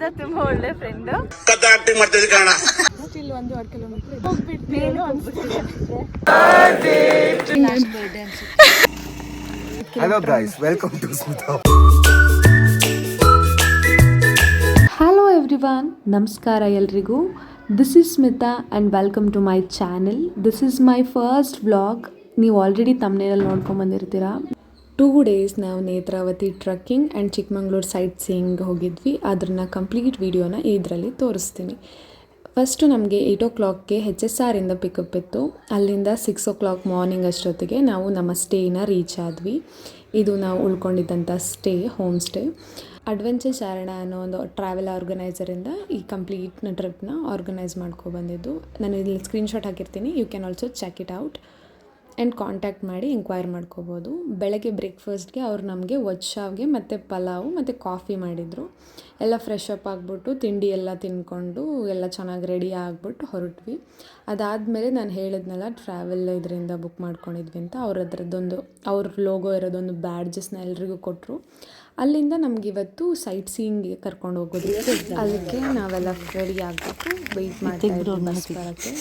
ಸ್ಮಿತಾ ತುಂಬಾ ಒಳ್ಳೆ friend. Still 1.5 kilometre Hello guys, welcome to Smita. Hello everyone, ನಮಸ್ಕಾರ ಎಲ್ರಿಗೂ. This is Smita and welcome to my channel. This is my first vlog. ನೀವು already ತಮ್ಮನೇಲಿ ನೋಡ್ಕೊಂಬಂದಿರ್ತೀರಾ. 2 days ನಾವು Netravati trekking and Chikkamagaluru sightseeing ಹೋಗಿದ್ವಿ. ಅದನ್ನ ಕಂಪ್ಲೀಟ್ ವಿಡಿಯೋನ ಇದರಲ್ಲಿ ತೋರಿಸ್ತೀನಿ. ಫಸ್ಟು ನಮಗೆ 8 o'clock HSR ಇಂದ ಪಿಕಪ್ ಇತ್ತು. ಅಲ್ಲಿಂದ 6 o'clock ಮಾರ್ನಿಂಗ್ ಅಷ್ಟೊತ್ತಿಗೆ ನಾವು ನಮ್ಮ ಸ್ಟೇನ ರೀಚ್ ಆದ್ವಿ. ಇದು ನಾವು ಉಳ್ಕೊಂಡಿದ್ದಂಥ ಹೋಮ್ ಸ್ಟೇ. ಅಡ್ವೆಂಚರ್ ಚಾರಣ ಅನ್ನೋ ಒಂದು ಟ್ರಾವೆಲ್ ಆರ್ಗನೈಸರಿಂದ ಈ ಕಂಪ್ಲೀಟ್ ಟ್ರಿಪ್ನ ಆರ್ಗನೈಸ್ ಮಾಡ್ಕೊಬಂದಿದ್ದು. ನಾನು ಇಲ್ಲಿ ಸ್ಕ್ರೀನ್ಶಾಟ್ ಹಾಕಿರ್ತೀನಿ, you can also check it out and contact ಮಾಡಿ ಎಂಕ್ವೈರ್ ಮಾಡ್ಕೋಬೋದು. ಬೆಳಗ್ಗೆ ಬ್ರೇಕ್ಫಾಸ್ಟ್ಗೆ ಅವ್ರು ನಮಗೆ ವಜ್ಜಾವ್ಗೆ ಮತ್ತು ಪಲಾವು ಮತ್ತು ಕಾಫಿ ಮಾಡಿದರು. ಎಲ್ಲ ಫ್ರೆಶ್ ಅಪ್ ಆಗಿಬಿಟ್ಟು ತಿಂಡಿ ಎಲ್ಲ ತಿಂದ್ಕೊಂಡು ಎಲ್ಲ ಚೆನ್ನಾಗಿ ರೆಡಿ ಆಗಿಬಿಟ್ಟು ಹೊರಟ್ವಿ. ಅದಾದಮೇಲೆ ನಾನು ಹೇಳಿದ್ನಲ್ಲ ಟ್ರಾವೆಲ್ ಇದರಿಂದ ಬುಕ್ ಮಾಡ್ಕೊಂಡಿದ್ವಿ ಅಂತ, ಅವ್ರ ಲೋಗೋ ಇರೋದೊಂದು ಬ್ಯಾಡ್ಜಸ್ನ ಎಲ್ರಿಗೂ ಕೊಟ್ಟರು. ಅಲ್ಲಿಂದ ನಮಗಿವತ್ತು ಸೈಟ್ ಸೀಯಿಂಗ್ಗೆ ಕರ್ಕೊಂಡು ಹೋಗೋದು. ಅದಕ್ಕೆ ನಾವೆಲ್ಲ ರೆಡಿ ಆಗಿಬಿಟ್ಟು ವೆಯ್ಟ್ ಮಾಡ್ತಾಯಿದ್ವಿ ಬಸ್ ಬರೋಕ್ಕೆ.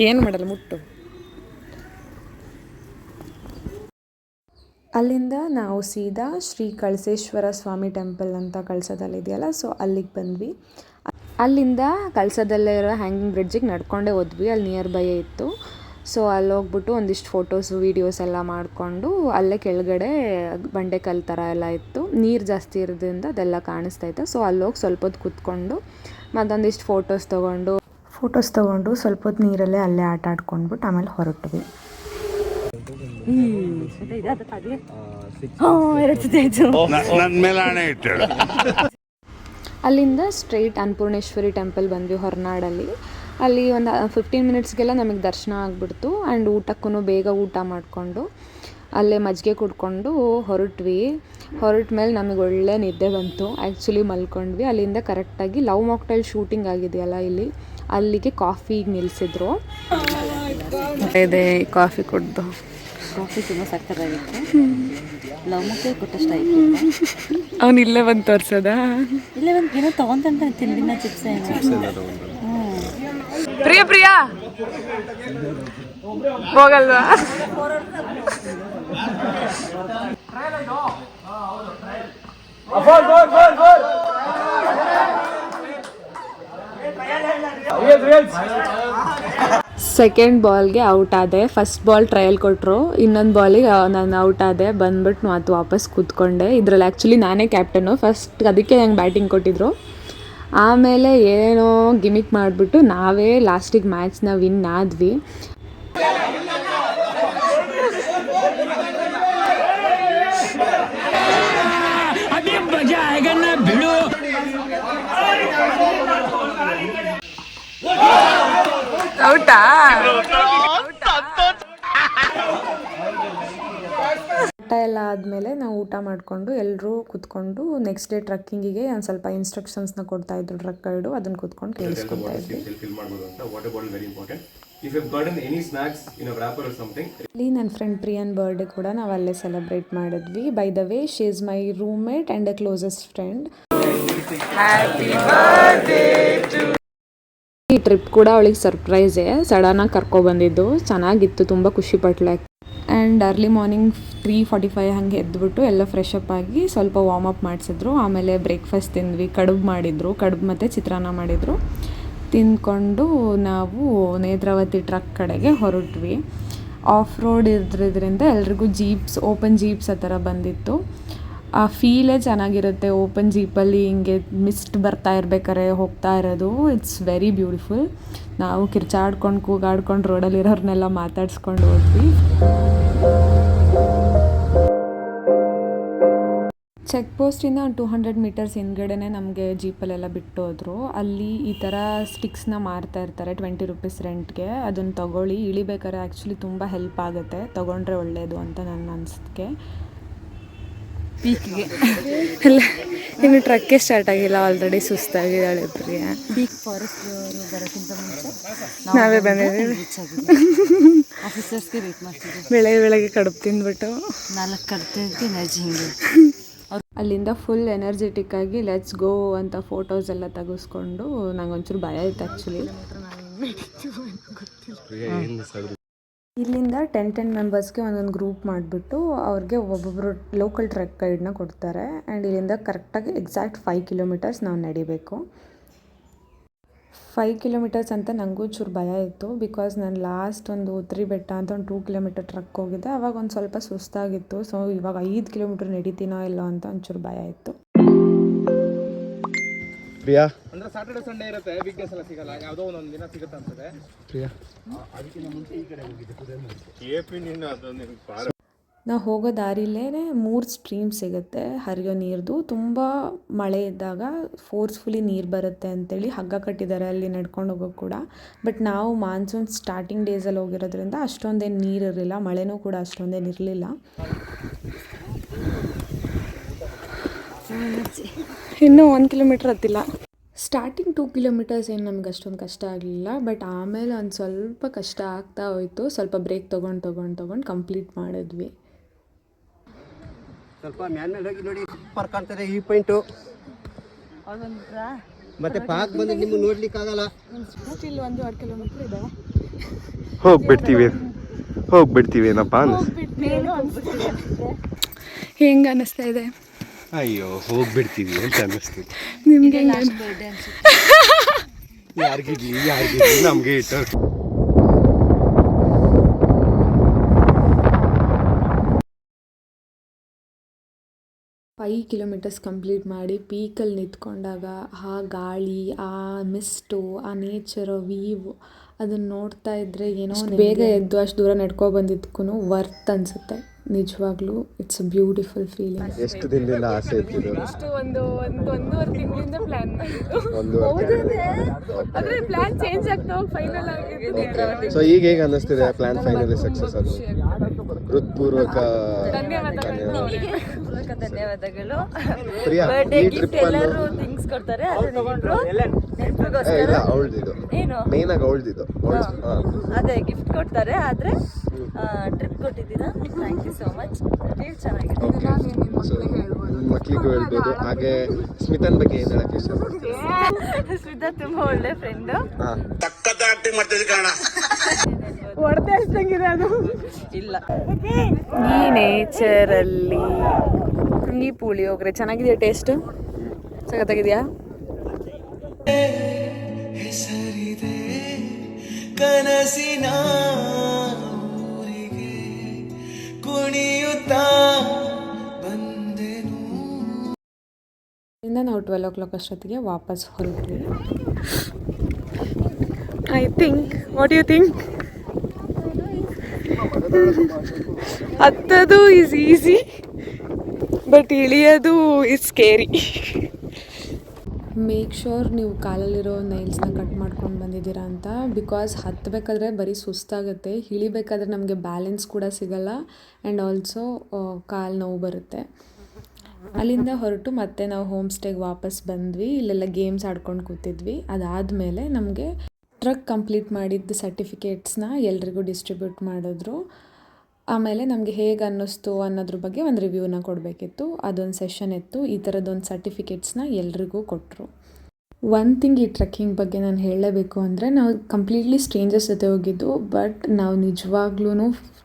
ಏನು ಮಾಡಲ್ಲ ಮುಟ್ಟು. ಅಲ್ಲಿಂದ ನಾವು ಸೀದಾ ಶ್ರೀ ಕಳಸೇಶ್ವರ ಸ್ವಾಮಿ ಟೆಂಪಲ್ ಅಂತ ಕಳಸದಲ್ಲಿದೆಯಲ್ಲ, ಸೊ ಅಲ್ಲಿಗೆ ಬಂದ್ವಿ. ಅಲ್ಲಿಂದ ಕಳಸದಲ್ಲೇ ಇರೋ ಹ್ಯಾಂಗಿಂಗ್ ಬ್ರಿಡ್ಜಿಗೆ ನಡ್ಕೊಂಡೇ ಹೋದ್ವಿ. ಅಲ್ಲಿ ನಿಯರ್ ಬೈ ಇತ್ತು. ಸೊ ಅಲ್ಲಿ ಹೋಗ್ಬಿಟ್ಟು ಒಂದಿಷ್ಟು ಫೋಟೋಸು ವೀಡಿಯೋಸ್ ಎಲ್ಲ ಮಾಡಿಕೊಂಡು ಅಲ್ಲೇ ಕೆಳಗಡೆ ಬಂಡೆಕಲ್ಲು ಥರ ಎಲ್ಲ ಇತ್ತು. ನೀರು ಜಾಸ್ತಿ ಇರೋದ್ರಿಂದ ಅದೆಲ್ಲ ಕಾಣಿಸ್ತಾ ಇತ್ತು. ಸೊ ಅಲ್ಲೋಗಿ ಸ್ವಲ್ಪ ಹೊತ್ತು ಕೂತ್ಕೊಂಡು ಮತ್ತೊಂದಿಷ್ಟು ಫೋಟೋಸ್ ತೊಗೊಂಡು ಸ್ವಲ್ಪ ಹೊತ್ತು ನೀರಲ್ಲೇ ಅಲ್ಲೇ ಆಟ ಆಡ್ಕೊಂಡ್ಬಿಟ್ಟು ಆಮೇಲೆ ಹೊರಟ್ವಿ. ಅಲ್ಲಿಂದ ಸ್ಟ್ರೈಟ್ ಅನ್ನಪೂರ್ಣೇಶ್ವರಿ ಟೆಂಪಲ್ ಬಂದ್ವಿ ಹೊರನಾಡಲ್ಲಿ. ಅಲ್ಲಿ ಒಂದು 15 minutesಗೆಲ್ಲ ನಮಗೆ ದರ್ಶನ ಆಗಿಬಿಡ್ತು. ಆ್ಯಂಡ್ ಊಟಕ್ಕೂ ಬೇಗ ಊಟ ಮಾಡಿಕೊಂಡು ಅಲ್ಲೇ ಮಜ್ಜಿಗೆ ಕುಡ್ಕೊಂಡು ಹೊರಟ ಮೇಲೆ ನಮಗೆ ಒಳ್ಳೆ ನಿದ್ದೆ ಬಂತು. ಆ್ಯಕ್ಚುಲಿ ಮಲ್ಕೊಂಡ್ವಿ. ಅಲ್ಲಿಂದ ಕರೆಕ್ಟಾಗಿ ಲವ್ ಮಾಕ್ಟೈಲ್ ಶೂಟಿಂಗ್ ಆಗಿದೆಯಲ್ಲ ಇಲ್ಲಿ, ಅಲ್ಲಿಗೆ ಕಾಫಿಗೆ ನಿಲ್ಲಿಸಿದ್ರು. ಇದೆ ಕಾಫಿ ಕುಡ್ದು. ಕಾಫಿ ತುಂಬ ಸಕ್ಕತ್ತಾಗಿತ್ತು. ಲವ್ ಮಾಕ್ಟೈಲ್ ಕೊಟ್ಟಷ್ಟು ಆಯ್ತು. ಅವ್ನು ಇಲ್ಲೇ ಬಂದು ತೋರ್ಸೋದ? ಇಲ್ಲೇ ಒಂದು ಏನೋ ತೊಗೊಂತ ತಿಂಡಿನ ಚಿಪ್ಸ್ ಪ್ರಿಯಾ ಹೋಗಲ್ವಾ? ಸೆಕೆಂಡ್ ಬಾಲ್ಗೆ ಔಟ್ ಆದೆ. ಫಸ್ಟ್ ಬಾಲ್ ಟ್ರಯಲ್ ಕೊಟ್ಟರು, ಇನ್ನೊಂದು ಬಾಲಿಗೆ ನಾನು ಔಟ್ ಆದೆ. ಬಂದ್ಬಿಟ್ಟು ಮತ್ತು ವಾಪಸ್ ಕೂತ್ಕೊಂಡೆ. ಇದರಲ್ಲಿ ಆ್ಯಕ್ಚುಲಿ ನಾನೇ ಕ್ಯಾಪ್ಟನ್ನು ಫಸ್ಟ್, ಅದಕ್ಕೆ ನಂಗೆ ಬ್ಯಾಟಿಂಗ್ ಕೊಟ್ಟಿದ್ರು. ಆಮೇಲೆ ಏನೋ ಗಿಮಿಕ್ ಮಾಡಿಬಿಟ್ಟು ನಾವೇ ಲಾಸ್ಟಿಗೆ ಮ್ಯಾಚ್ನ ವಿನ್ ಆದ್ವಿ. ಔಟಾ? ಊಟ ಎಲ್ಲ ಆದಮೇಲೆ ನಾವು ಊಟ ಮಾಡಿಕೊಂಡು ಎಲ್ಲರೂ ಕೂತ್ಕೊಂಡು ನೆಕ್ಸ್ಟ್ ಡೇ ಟ್ರಕ್ಕಿಂಗಿಗೆ ಒಂದು ಸ್ವಲ್ಪ ಇನ್ಸ್ಟ್ರಕ್ಷನ್ಸ್ನ ಕೊಡ್ತಾಯಿದ್ರು ಟ್ರಕ್ ಗೈಡು. ಅದನ್ನು ಕೂತ್ಕೊಂಡು ಕೇಳಿಸ್ಕೊತಾ ಇದ್ವಿ. ಇಲ್ಲಿ ನನ್ನ ಫ್ರೆಂಡ್ ಪ್ರಿಯನ್ ಬರ್ಡೇ ಕೂಡ ನಾವು ಅಲ್ಲೇ ಸೆಲೆಬ್ರೇಟ್ ಮಾಡಿದ್ವಿ. By the way, she is my roommate and a closest friend. ಈ ಟ್ರಿಪ್ ಕೂಡ ಅವಳಿಗೆ ಸರ್ಪ್ರೈಸೇ. ಸಡನ್ನಾಗಿ ಕರ್ಕೊಬಂದಿದ್ದು. ಚೆನ್ನಾಗಿತ್ತು, ತುಂಬ ಖುಷಿ ಪಟ್ಲೆ. ಆ್ಯಂಡ್ ಅರ್ಲಿ ಮಾರ್ನಿಂಗ್ 3:45 ಹಾಗೆ ಎದ್ದುಬಿಟ್ಟು ಎಲ್ಲ ಫ್ರೆಶ್ ಅಪ್ ಆಗಿ ಸ್ವಲ್ಪ ವಾರ್ಮ್ ಅಪ್ ಮಾಡಿಸಿದ್ರು. ಆಮೇಲೆ ಬ್ರೇಕ್ಫಾಸ್ಟ್ ತಿಂದ್ವಿ. ಕಡುಬು ಮತ್ತು ಚಿತ್ರಾನ್ನ ಮಾಡಿದರು. ತಿಂದ್ಕೊಂಡು ನಾವು ನೇತ್ರಾವತಿ ಟ್ರಕ್ ಕಡೆಗೆ ಹೊರಟ್ವಿ. ಆಫ್ ರೋಡ್ ಇದ್ರಿಂದ ಎಲ್ರಿಗೂ ಓಪನ್ ಜೀಪ್ಸ್ ಆ ಥರ ಬಂದಿತ್ತು. ಆ ಫೀಲೇ ಚೆನ್ನಾಗಿರುತ್ತೆ ಓಪನ್ ಜೀಪಲ್ಲಿ ಹಿಂಗೆ ಮಿಸ್ಟ್ ಬರ್ತಾ ಇರ್ಬೇಕಾರೆ ಹೋಗ್ತಾ ಇರೋದು. It's very beautiful. ನಾವು ಕಿರ್ಚಾಡ್ಕೊಂಡು ಕೂಗಾಡ್ಕೊಂಡು ರೋಡಲ್ಲಿರೋರ್ನೆಲ್ಲ ಮಾತಾಡ್ಸ್ಕೊಂಡು ಹೋದ್ವಿ. ಚೆಕ್ ಪೋಸ್ಟಿಂದ ಒಂದು 200 meters ಹಿಂದ್ಗಡೆನೇ ನಮಗೆ ಜೀಪಲ್ಲೆಲ್ಲ ಬಿಟ್ಟು ಹೋದರು. ಅಲ್ಲಿ ಈ ಥರ ಸ್ಟಿಕ್ಸ್ನ ಮಾರ್ತಾ ಇರ್ತಾರೆ 20 rupees ರೆಂಟ್ಗೆ. ಅದನ್ನು ತೊಗೊಳ್ಳಿ. ಇಳಿಬೇಕಾದ್ರೆ ಆ್ಯಕ್ಚುಲಿ ತುಂಬ ಹೆಲ್ಪ್ ಆಗುತ್ತೆ, ತೊಗೊಂಡ್ರೆ ಒಳ್ಳೆಯದು ಅಂತ ನನ್ನ ಅನಿಸಿಕೆ. ಪೀಕ್ಗೆ ಅಲ್ಲ ಇನ್ನು ಟ್ರಕ್ಕೆ ಸ್ಟಾರ್ಟ್ ಆಗಿಲ್ಲ, ಆಲ್ರೆಡಿ ಸುಸ್ತಾಗಿದ್ದಾಳೆ ಪ್ರಿಯಾ. ಪೀಕ್ ಫಾರೆಸ್ಟ್ ಬರೋಕ್ಕಿಂತ ಮುಂಚೆ ನಾವೇ ಬಂದಿದ್ದೀವಿ. ರೀಚ್ ಆಗಿದ್ದೀವಿ. ಆಫೀಸರ್ಸ್ಗೆ ವೇಟ್ ಮಾಡ್ತಿದ್ದೀವಿ. ಬೆಳಗ್ಗೆ ಕಡುಬು ತಿಂದ್ಬಿಟ್ಟು 4 ಕಡ್ತಿದ್ದಕ್ಕೆ ಎನರ್ಜಿ ಹಿಂಗೆ. ಅಲ್ಲಿಂದ ಫುಲ್ ಎನರ್ಜೆಟಿಕ್ ಆಗಿ ಲೆಟ್ಸ್ ಗೋ ಅಂತ ಫೋಟೋಸ್ ಎಲ್ಲ ತೆಗೆಸ್ಕೊಂಡು ನಂಗೆ ಒಂಚೂರು ಭಯ ಇತ್ತು ಆ್ಯಕ್ಚುಲಿ. ಇಲ್ಲಿಂದ 10 ಮೆಂಬರ್ಸ್ಗೆ ಒಂದೊಂದು ಗ್ರೂಪ್ ಮಾಡಿಬಿಟ್ಟು ಅವ್ರಿಗೆ ಒಬ್ಬೊಬ್ಬರು ಲೋಕಲ್ ಟ್ರೆಕ್ ಗೈಡ್ನ ಕೊಡ್ತಾರೆ. ಆ್ಯಂಡ್ ಇಲ್ಲಿಂದ ಕರೆಕ್ಟಾಗಿ ಎಕ್ಸಾಕ್ಟ್ 5 ಕಿಲೋಮೀಟರ್ಸ್ ನಾವು ನಡಿಬೇಕು. 5 ಕಿಲೋಮೀಟರ್ಸ್ ಅಂತ ನನಗೂ ಚೂರು ಭಯ ಇತ್ತು, ಬಿಕಾಸ್ ನಾನು ಲಾಸ್ಟ್ ಒಂದು 3 ಬೆಟ್ಟ ಅಂತ ಒಂದು 2 ಕಿಲೋಮೀಟರ್ ಟ್ರಕ್ ಹೋಗಿದ್ದೆ. ಅವಾಗ ಒಂದು ಸ್ವಲ್ಪ ಸುಸ್ತಾಗಿತ್ತು. ಸೊ ಇವಾಗ 5 ಕಿಲೋಮೀಟರ್ ನಡಿತೀನೋ ಇಲ್ಲೋ ಅಂತ ಒಂಚೂರು ಭಯ ಇತ್ತು. ಪ್ರಿಯಾ ಅಂದ್ರೆ ಸಾಟರ್ಡೆ ಸಂಡೇ ಇರುತ್ತೆ, ವೀಕ್ ಡೇಸ್ ಎಲ್ಲ ಸಿಗಲ್ಲ, ಯಾವುದೋ ಒಂದೊಂದು ದಿನ ಸಿಗುತ್ತೆ ಅನ್ಸುತ್ತೆ. ಪ್ರಿಯಾ ನಾವು ಹೋಗೋ ದಾರಿಲೇ 3 ಸ್ಟ್ರೀಮ್ ಸಿಗುತ್ತೆ ಹರಿಯೋ ನೀರ್ದು. ತುಂಬ ಮಳೆ ಇದ್ದಾಗ ಫೋರ್ಸ್ಫುಲಿ ನೀರು ಬರುತ್ತೆ ಅಂತೇಳಿ ಹಗ್ಗ ಕಟ್ಟಿದ್ದಾರೆ ಅಲ್ಲಿ ನಡ್ಕೊಂಡು ಹೋಗೋಕೆ ಕೂಡ. ಬಟ್ ನಾವು ಮಾನ್ಸೂನ್ ಸ್ಟಾರ್ಟಿಂಗ್ ಡೇಸಲ್ಲಿ ಹೋಗಿರೋದ್ರಿಂದ ಅಷ್ಟೊಂದೇನು ನೀರು ಇರಲಿಲ್ಲ, ಮಳೆನೂ ಕೂಡ ಅಷ್ಟೊಂದೇನು ಇರಲಿಲ್ಲ. ಇನ್ನೂ 1 ಕಿಲೋಮೀಟ್ರ್ ಹತ್ತಿಲ್ಲ. ಸ್ಟಾರ್ಟಿಂಗ್ 2 ಕಿಲೋಮೀಟರ್ಸ್ ಏನು ನಮ್ಗೆ ಅಷ್ಟೊಂದು ಕಷ್ಟ ಆಗಲಿಲ್ಲ, ಬಟ್ ಆಮೇಲೆ ಒಂದು ಸ್ವಲ್ಪ ಕಷ್ಟ ಆಗ್ತಾ ಹೋಯಿತು. ಸ್ವಲ್ಪ ಬ್ರೇಕ್ ತೊಗೊಂಡು ಕಂಪ್ಲೀಟ್ ಮಾಡಿದ್ವಿ. ಸ್ವಲ್ಪ ಮೇಲೆ ಹೋಗಿ ನೋಡಿ, ಸೂಪರ್ ಕಾಣ್ತದೆ ಈ ಪಾಯಿಂಟು. ಮತ್ತೆ ಪಾಕ್ ಬಂದ್ರೆ ನಿಮ್ಗೆ ನೋಡ್ಲಿಕ್ಕೆ ಆಗಲ್ಲ. ಸ್ಟಿಲ್ 1.5 ಕಿಲೋಮೀಟ್ರ್ ಇದೆ. ಹೋಗ್ಬಿಡ್ತೀವಿ ಏನಪ್ಪ ಹೆಂಗೆ ಅನ್ನಿಸ್ತಾ ಇದೆ? ಅಯ್ಯೋ ಹೋಗ್ಬಿಡ್ತೀವಿ ಅಂತ ಅನ್ನಿಸ್ತೀವಿ. ನಿಮಗೆ ಯಾರಿಗಿದ್ಲಿ ನಮಗೆ ಇಟ್ಟು 5 ಕಿಲೋಮೀಟರ್ಸ್ ಕಂಪ್ಲೀಟ್ ಮಾಡಿ ಪೀಕಲ್ಲಿ ನಿಂತ್ಕೊಂಡಾಗ ಆ ಗಾಳಿ, ಆ ಮಿಸ್ಟು, ಆ ನೇಚರ್ ವೀವ್ ಅದನ್ನು ನೋಡ್ತಾ ಇದ್ದರೆ ಏನೋ ಬೇಗ ಎದ್ದು ಅಷ್ಟು ದೂರ ನಡ್ಕೊ ಬಂದಿದ್ದಕ್ಕೂ ವರ್ತ್ ಅನಿಸುತ್ತೆ. ನಿಜವಾಗ್ಲೂ ಇಟ್ಸ್ ಅ ಬ್ಯೂಟಿಫುಲ್ ಫೀಲಿಂಗ್. ಎಷ್ಟು ದಿನದಿಂದ ಆಸೆ ಇತ್ತು? ಒಂದೂವರೆ ತಿಂಗಳಿಂದ ಪ್ಲಾನ್ ಮಾಡಿದ್ದು. ಆದರೆ ಪ್ಲಾನ್ ಚೇಂಜ್ ಆಗ್ತಾ ಹೋಗಿ ಫೈನಲ್ ಆಗಿದೆ. ಸೊ ಈಗ ಹೇಗೆ ಅನ್ನಿಸ್ತಿದೆ ಪ್ಲಾನ್ ಫೈನಲಿ ಸಕ್ಸಸ್ ಅದು? ಹೃತ್ಪೂರ್ವಕ ಧನ್ಯವಾದಗಳು. ಪ್ರಿಯಾ ಬರ್ಡೇ ಈ ಗಿಫ್ಟ್ ಟ್ರಿಪ್ ಎಲ್ಲರೂ ಥಿಂಗ್ಸ್ ಕೊಡ್ತಾರೆ, ಇಲ್ಲ ಅವಳ್ದಿದು ಏನು ಮೇನ್ ಆಗಿ ಅವಳ್ದಿದು. ಅದೇ ಗಿಫ್ಟ್ ಕೊಡ್ತಾರೆ, ಆದರೆ ಟ್ರಿಪ್ ಕೊಟ್ಟಿದ್ದೀರಾ, thank you so much. Feel ಚೆನ್ನಾಗಿದೆ. ಮಕ್ಳಿಗೂ ಹೇಳ್ಬೋದು. ಹಾಗೆ ಸ್ಮಿತನ್ ಬಗ್ಗೆ ಏನು ಹೇಳಕ್ಕೆ ಇಷ್ಟಪಡ್ತೀನಿ? ಸ್ಮಿತಾ ತುಂಬ ಒಳ್ಳೆ ಫ್ರೆಂಡು. ಹೊಡೆದೇ ಅದು ಇಲ್ಲ, ಈ ನೇಚರಲ್ಲಿ ಈ ಪುಳಿಯೋಗರೆ ಚೆನ್ನಾಗಿದೆಯಾ? ಟೇಸ್ಟ್ ಸಖತ್ತಾಗಿದೆಯಾ? ಹೆಸರಿದೆ ಕನಸಿನ ಊರಿಗೆ ಕುಣಿಯುತ್ತಾ ಬಂದೆನು. ಇಂದ ನಾವು 12 o'clock ಅಷ್ಟೊತ್ತಿಗೆ ವಾಪಸ್ ಹೊರಟ್ವಿ. I think, what you think? ಹತ್ತದು ಈಸ್ ಈಸಿ, ಬಟ್ ಇಳಿಯೋದು ಇಸ್ ಸ್ಕೇರಿ. ಮೇಕ್ ಶೋರ್ ನೀವು ಕಾಲಲ್ಲಿರೋ ನೈಲ್ಸ್ನ ಕಟ್ ಮಾಡ್ಕೊಂಡು ಬಂದಿದ್ದೀರಾ ಅಂತ. ಬಿಕಾಸ್ ಹತ್ತಬೇಕಾದ್ರೆ ಬರೀ ಸುಸ್ತಾಗುತ್ತೆ, ಇಳಿಬೇಕಾದ್ರೆ ನಮಗೆ ಬ್ಯಾಲೆನ್ಸ್ ಕೂಡ ಸಿಗಲ್ಲ ಆ್ಯಂಡ್ ಆಲ್ಸೋ ಕಾಲು ನೋವು ಬರುತ್ತೆ. ಅಲ್ಲಿಂದ ಹೊರಟು ಮತ್ತೆ ನಾವು ಹೋಮ್ ಸ್ಟೇಗೆ ವಾಪಸ್ ಬಂದ್ವಿ. ಇಲ್ಲೆಲ್ಲ ಗೇಮ್ಸ್ ಆಡ್ಕೊಂಡು ಕೂತಿದ್ವಿ. ಅದಾದಮೇಲೆ ನಮಗೆ ಟ್ರಕ್ ಕಂಪ್ಲೀಟ್ ಮಾಡಿದ್ದು ಸರ್ಟಿಫಿಕೇಟ್ಸ್ನ ಎಲ್ರಿಗೂ ಡಿಸ್ಟ್ರಿಬ್ಯೂಟ್ ಮಾಡಿದ್ರು. ಆಮೇಲೆ ನಮಗೆ ಹೇಗೆ ಅನ್ನಿಸ್ತು ಅನ್ನೋದ್ರ ಬಗ್ಗೆ ಒಂದು ರಿವ್ಯೂನ ಕೊಡಬೇಕಿತ್ತು. ಅದೊಂದು ಸೆಷನ್ ಇತ್ತು. ಈ ಥರದ್ದೊಂದು ಸರ್ಟಿಫಿಕೇಟ್ಸ್ನ ಎಲ್ರಿಗೂ ಕೊಟ್ಟರು. ಒಂದು ಥಿಂಗ್ ಈ ಟ್ರೆಕ್ಕಿಂಗ್ ಬಗ್ಗೆ ನಾನು ಹೇಳಲೇಬೇಕು ಅಂದರೆ, ನಾವು ಕಂಪ್ಲೀಟ್ಲಿ ಸ್ಟ್ರೇಂಜರ್ಸ್ ಜೊತೆ ಹೋಗಿದ್ದು, ಬಟ್ ನಾವು ನಿಜವಾಗ್ಲೂ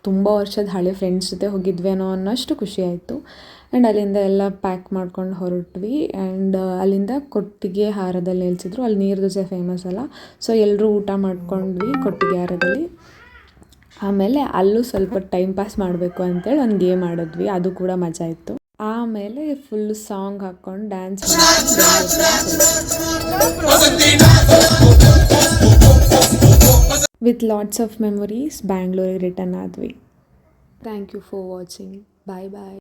ತುಂಬ ವರ್ಷದ ಹಳೆ ಫ್ರೆಂಡ್ಸ್ ಜೊತೆ ಹೋಗಿದ್ವೇನೋ ಅನ್ನೋಷ್ಟು ಖುಷಿ ಆಯಿತು. ಆ್ಯಂಡ್ ಅಲ್ಲಿಂದ ಎಲ್ಲ ಪ್ಯಾಕ್ ಮಾಡ್ಕೊಂಡು ಹೊರಟ್ವಿ. ಆ್ಯಂಡ್ ಅಲ್ಲಿಂದ ಕೊಟ್ಟಿಗೆ ಹಾರದಲ್ಲಿ ನಿಲ್ಸಿದ್ರು. ಅಲ್ಲಿ ನೀರು ದೋಸೆ ಫೇಮಸ್ ಅಲ್ಲ, ಸೊ ಎಲ್ಲರೂ ಊಟ ಮಾಡ್ಕೊಂಡ್ವಿ ಕೊಟ್ಟಿಗೆ ಹಾರದಲ್ಲಿ. ಆಮೇಲೆ ಅಲ್ಲೂ ಸ್ವಲ್ಪ ಟೈಮ್ ಪಾಸ್ ಮಾಡಬೇಕು ಅಂತೇಳಿ ಒಂದು ಗೇಮ್ ಆಡಿದ್ವಿ, ಅದು ಕೂಡ ಮಜಾ ಇತ್ತು. ಆಮೇಲೆ ಫುಲ್ ಸಾಂಗ್ ಹಾಕ್ಕೊಂಡು dance with lots of memories ಬ್ಯಾಂಗ್ಳೂರಿಗೆ ರಿಟರ್ನ್ ಆದ್ವಿ. Thank you for watching. Bye bye.